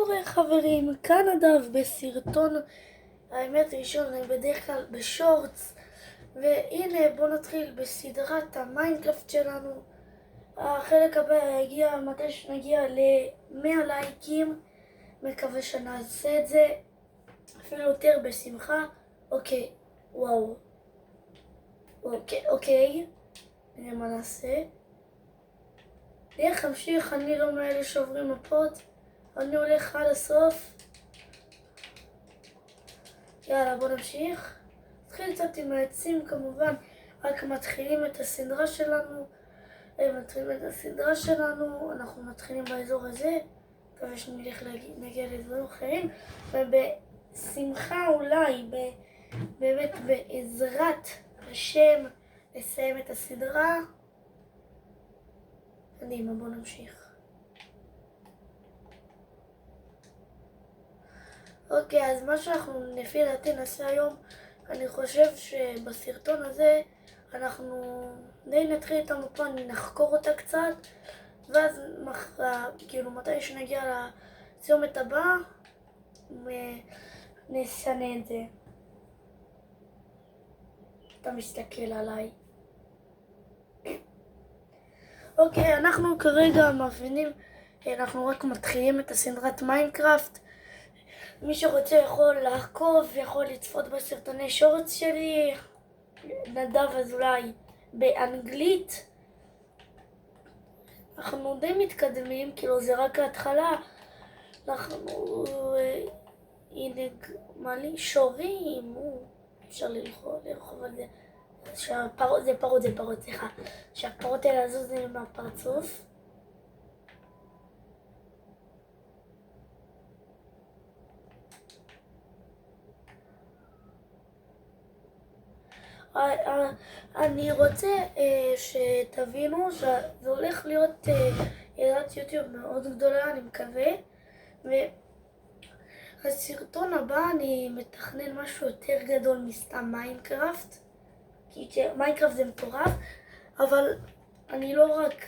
קורה חברים? כאן נדב בסרטון האמת ראשון, אני בדרך כלל בשורטס, והנה בואו נתחיל בסדרת המיינקראפט שלנו. החלק הבא יגיע מתי שנגיע ל-100 לייקים, מקווה שנעשה את זה אפילו יותר בשמחה. אוקיי, וואו, אוקיי, נראה מה נעשה. איך אמשיך? אני לא מאלה שעוברים מפות, אני הולך עד הסוף. יאללה, בוא נמשיך. נתחיל קצת עם העצים כמובן, רק מתחילים את הסדרה שלנו. אנחנו מתחילים באזור הזה, מקווה שנגיע לאזורים אחרים, ובשמחה אולי, באמת בעזרת השם, נסיים את הסדרה. קדימה, בוא נמשיך. אוקיי, אז מה שאנחנו לפי דעתי נעשה היום, אני חושב שבסרטון הזה אנחנו די נתחיל את המפה, נחקור אותה קצת, ואז כאילו מתי שנגיע לצומת הבא נשנה את זה. אתה מסתכל עליי. אוקיי, אנחנו כרגע מבינים, אנחנו רק מתחילים את הסדרת מיינקראפט. מי שרוצה יכול לעקוב, יכול לצפות בסרטוני שורטס שלי, נדב אזולאי באנגלית. אנחנו די מתקדמים, כאילו זה רק ההתחלה. אנחנו שורים, אפשר לרחוב על זה. זה פרות, סליחה. שהפרות האלה הזוז לי מהפרצוף. אני רוצה שתבינו שזה הולך להיות ירידת יוטיוב מאוד גדולה, אני מקווה. והסרטון הבא אני מתכנן משהו יותר גדול מסתם מיינקראפט, כי מיינקראפט זה מטורף, אבל אני לא רק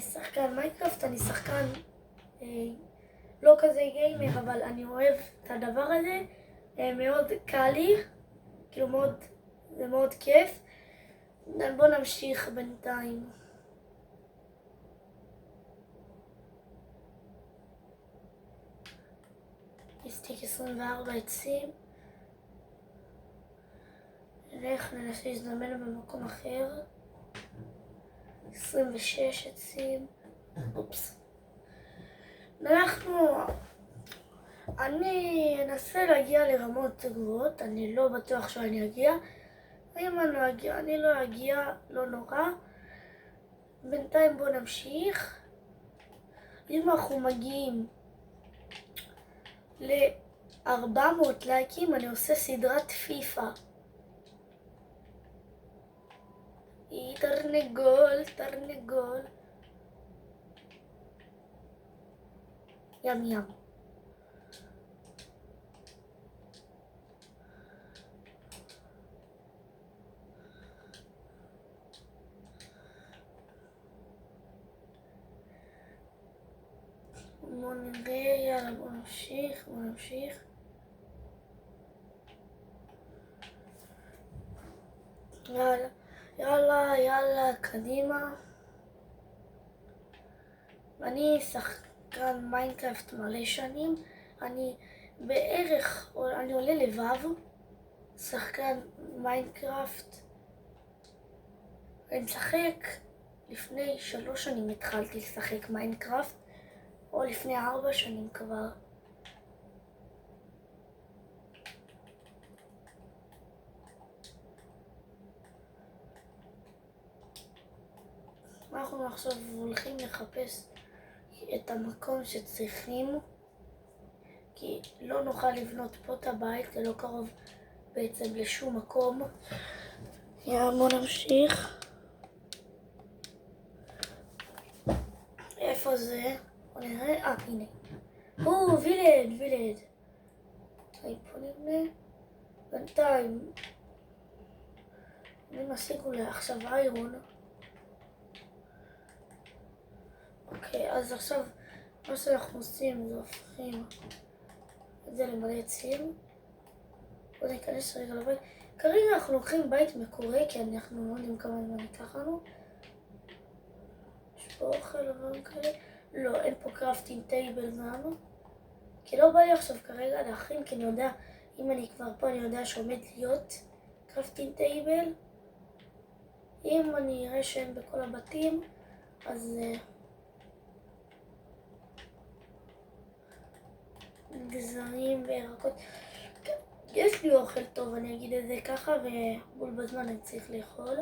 שחקן מיינקראפט, אני שחקן לא כזה גיימר, אבל אני אוהב את הדבר הזה, מאוד קל לי, כאילו זה מאוד כיף. בוא נמשיך בינתיים. הסתיק 24 עצים. ננסה להזדמן במקום אחר. 26 עצים. אופס. אני אנסה להגיע לרמות גבוהות, אני לא בטוח שאני אגיע. אם אני לא אגיע, לא נורא. בינתיים בוא נמשיך. אם אנחנו מגיעים ל-400 לייקים, אני עושה סדרת פיפה. תרנגול. ים. בוא נראה, יאללה, בוא נמשיך. יאללה, קדימה. אני שחקן מיינקראפט מלא שנים. אני עולה לבב, שחקן מיינקראפט. אני משחק, לפני 3 שנים התחלתי לשחק מיינקראפט, או לפני 4 שנים כבר. אנחנו עכשיו הולכים לחפש את המקום שצריכים, כי לא נוכל לבנות פה את הבית, זה לא קרוב בעצם לשום מקום. בוא נמשיך. איפה זה? בוא נראה, הנה. וילד. פה נבנה. בינתיים אני משיג אולי עכשיו איירון. אוקיי, אז עכשיו מה שאנחנו עושים זה הופכים את זה למלא עצים. בואו ניכנס רגע לבית. כרגע אנחנו לוקחים בית מקורי, כי אנחנו לא יודעים כמה זמן ייקח לנו. יש פה אוכל אבל כאלה. לא, אין פה קראפטינג טייבל גם. כי לא בא לי עכשיו כרגע להכין, כי אני יודע, אם אני כבר פה אני יודע שעומד להיות קראפטינג טייבל. אם אני אראה שאין בכל הבתים, אז גזרים וירקות. יש לי אוכל טוב, אני אגיד את זה ככה, ובול בזמן אני צריך לאכול.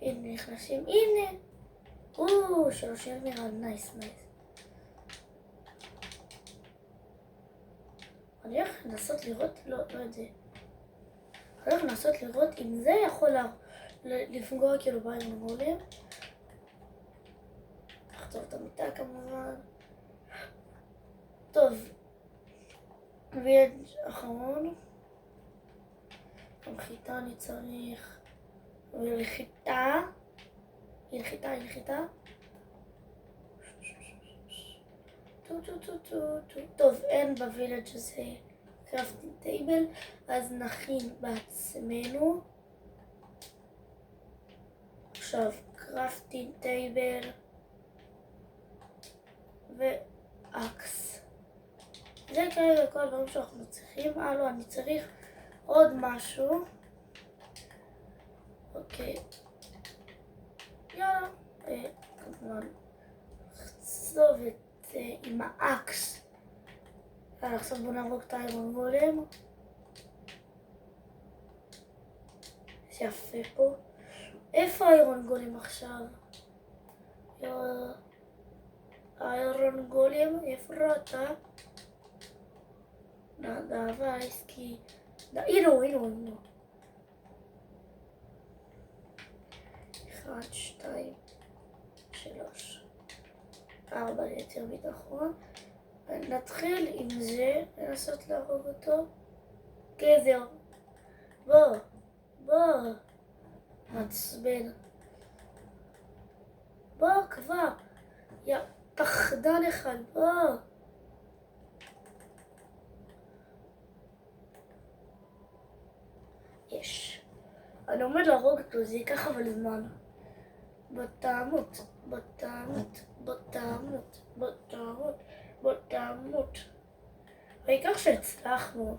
הנה נכנסים, הנה! שלוש אמירה, נייס. אני הולך לנסות לראות, לא יודע. אני הולך לנסות לראות אם זה יכול לפגוע כאילו באירון גולם. לחצוב את המיטה כמובן. טוב. וילד אחרון. חיטה אני צריך. ולחיטה. הלחיטה. טוב, אין בווילג' הזה קראפטינג טייבל, אז נכין בעצמנו. עכשיו, קראפטינג טייבל ואקס. זה כרגע כל הדברים שאנחנו צריכים. לא, אני צריך עוד משהו. אוקיי. יאללה. כמובן. לחצוב את עם האקס. יאללה, עכשיו בוא נהרוג את האירון גולם. זה יפה פה. איפה האירון גולם עכשיו? האירון גולם, איפה אתה? דאבה עסקי. הנה הוא. 1, 2, 3, 4 ליתר ביטחון. נתחיל עם זה, לנסות להרוג אותו. גזר. בוא. מעצבן. בוא כבר. יא פחדן אחד, בוא. יש. אני עומד להרוג אותו, זה ייקח אבל זמן. בוא תמות. העיקר שהצלחנו.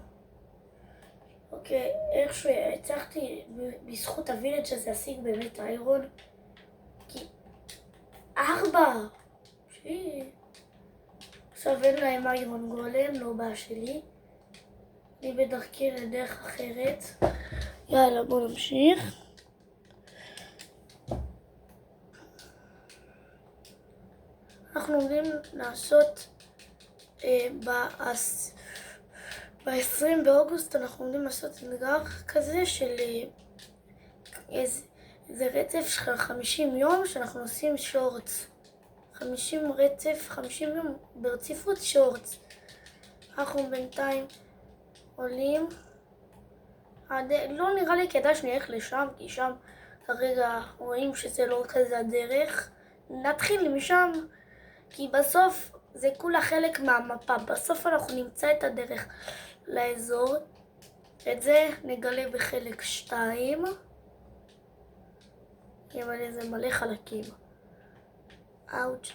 אוקיי, איכשהו הצלחתי בזכות הווילג' הזה להשיג באמת איירון. כי 4! עכשיו אין להם איירון גולם, לא בעיה שלי. אני בדרכי לדרך אחרת. יאללה, בוא נמשיך. אנחנו עומדים לעשות ב-20 באוגוסט אנחנו עומדים לעשות אתגר כזה של איזה רצף של 50 יום שאנחנו עושים שורטס. 50 יום ברציפות שורטס. אנחנו בינתיים עולים. לא נראה לי כדאי שנלך לשם, כי שם כרגע רואים שזה לא כזה הדרך. נתחיל משם, כי בסוף זה כולה חלק מהמפה. בסוף אנחנו נמצא את הדרך לאזור. את זה נגלה בחלק 2. אבל זה מלא חלקים. אאוץ'.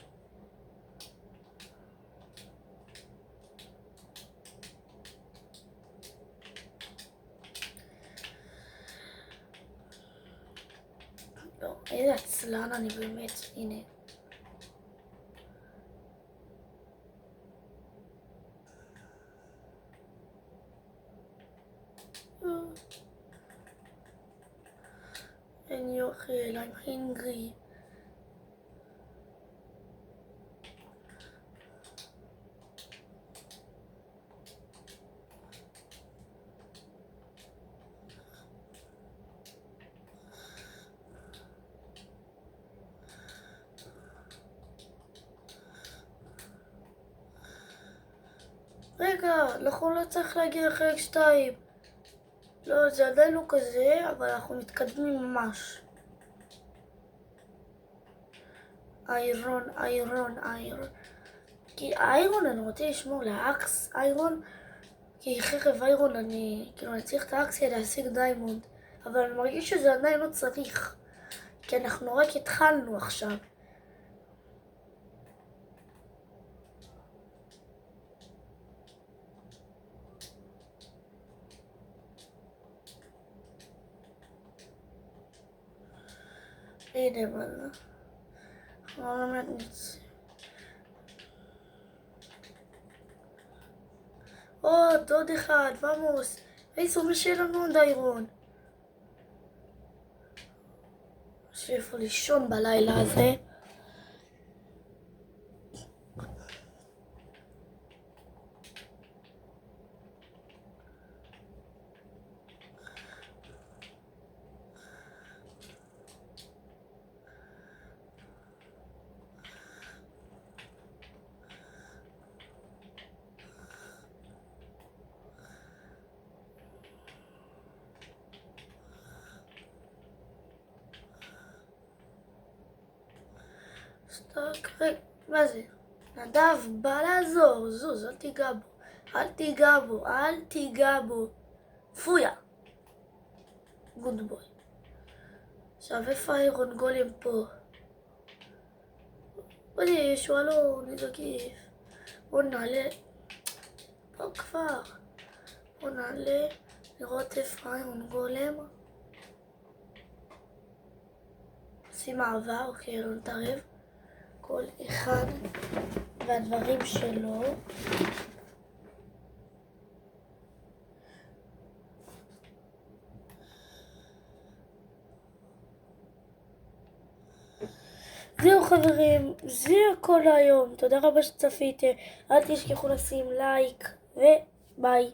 לא, איזה עצלן אני באמת, הנה. אני אוכל, I'm hungry. רגע, אנחנו לא צריך להגיע לחלק 2. לא, זה עדיין לא כזה, אבל אנחנו מתקדמים ממש. איירון. כי איירון אני רוצה לשמור לאקס איירון, כי חרב איירון אני צריך את האקס כדי להשיג דיימונד, אבל אני מרגיש שזה עדיין לא צריך, כי אנחנו רק התחלנו עכשיו. הנה מה זה. לא באמת נצא. עוד אחד, ומוס. איזו משאיר לנו עוד איירון. יש לי איפה לישון בלילה הזה. מה זה? נדב בא לעזור, זוז, אל תיגע בו. פויה. גוד בוי. עכשיו איפה איירון גולם פה? בואי, שואלו, נזקיף. בוא נעלה. פה כבר. בוא נעלה, לראות איפה איירון גולם. שים מעבר, אוקיי, לא נתערב. כל אחד והדברים שלו. זהו חברים, זה הכל היום. תודה רבה שצפיתם. אל תשכחו לשים לייק וביי.